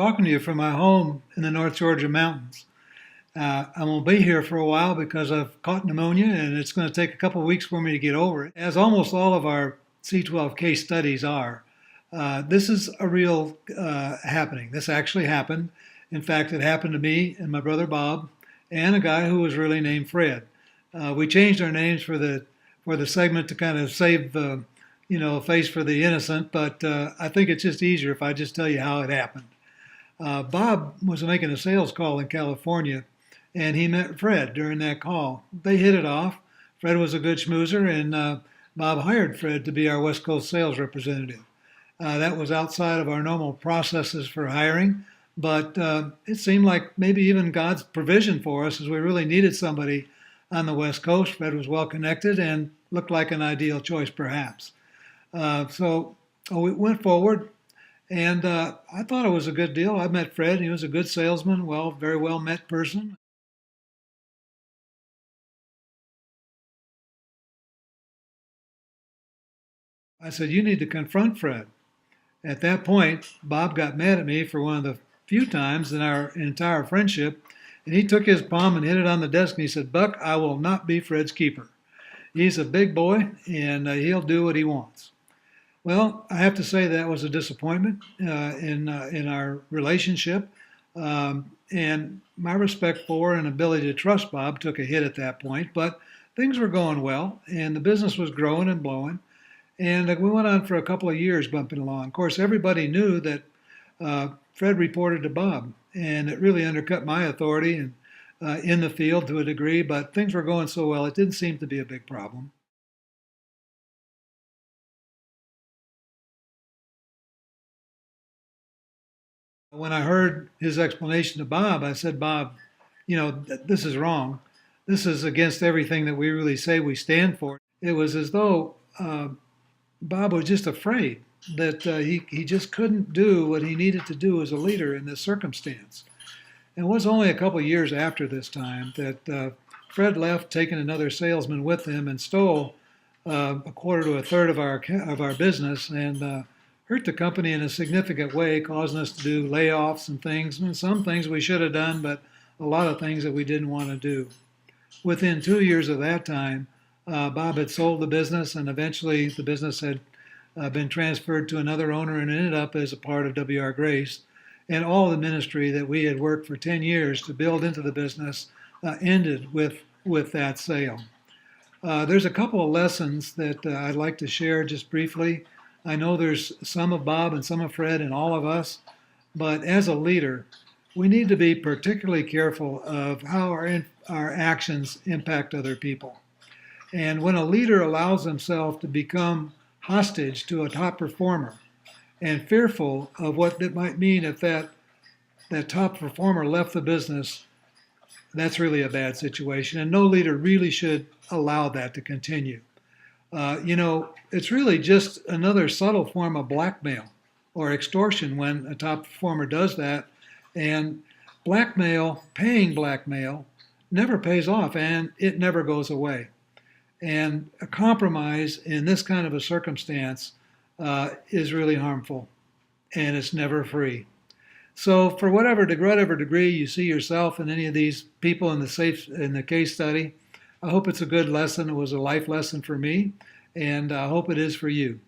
talking to you from my home in the North Georgia mountains. I'm going to be here for a while because I've caught pneumonia and it's going to take a couple of weeks for me to get over it, as almost all of our C12 case studies are. This is a real happening. This actually happened. In fact, it happened to me and my brother Bob and a guy who was really named Fred. We changed our names for the segment to kind of save face for the innocent, but I think it's just easier if I just tell you how it happened. Bob was making a sales call in California, and he met Fred during that call. They hit it off. Fred was a good schmoozer, and Bob hired Fred to be our West Coast sales representative. That was outside of our normal processes for hiring, but it seemed like maybe even God's provision for us, as we really needed somebody on the West Coast. Fred was well connected and looked like an ideal choice, perhaps. So we went forward, and I thought it was a good deal. I met Fred. He was a good salesman, very well met person. I said, "You need to confront Fred." At that point, Bob got mad at me for one of the few times in our entire friendship, and he took his palm and hit it on the desk, and he said, "Buck, I will not be Fred's keeper. He's a big boy, and he'll do what he wants." Well, I have to say that was a disappointment in our relationship, and my respect for and ability to trust Bob took a hit at that point. But things were going well, and the business was growing and blowing, and we went on for a couple of years bumping along. Of course, everybody knew that Fred reported to Bob, and it really undercut my authority and in the field to a degree. But things were going so well, it didn't seem to be a big problem. When I heard his explanation to Bob, I said, "Bob, this is wrong. This is against everything that we really say we stand for." It was as though Bob was just afraid that he just couldn't do what he needed to do as a leader in this circumstance. And it was only a couple of years after this time that Fred left, taking another salesman with him, and stole a quarter to a third of our business, and hurt the company in a significant way, causing us to do layoffs and things. And some things we should have done, but a lot of things that we didn't want to do. Within 2 years of that time, Bob had sold the business, and eventually the business had been transferred to another owner and ended up as a part of W.R. Grace. And all the ministry that we had worked for 10 years to build into the business ended with that sale. There's a couple of lessons that I'd like to share just briefly. I know there's some of Bob and some of Fred and all of us, but as a leader, we need to be particularly careful of how our actions impact other people. And when a leader allows himself to become hostage to a top performer and fearful of what it might mean if that top performer left the business, that's really a bad situation. And no leader really should allow that to continue. It's really just another subtle form of blackmail or extortion when a top performer does that. And paying blackmail, never pays off, and it never goes away. And a compromise in this kind of a circumstance is really harmful, and it's never free. So for whatever degree you see yourself in any of these people in the case study, I hope it's a good lesson. It was a life lesson for me, and I hope it is for you.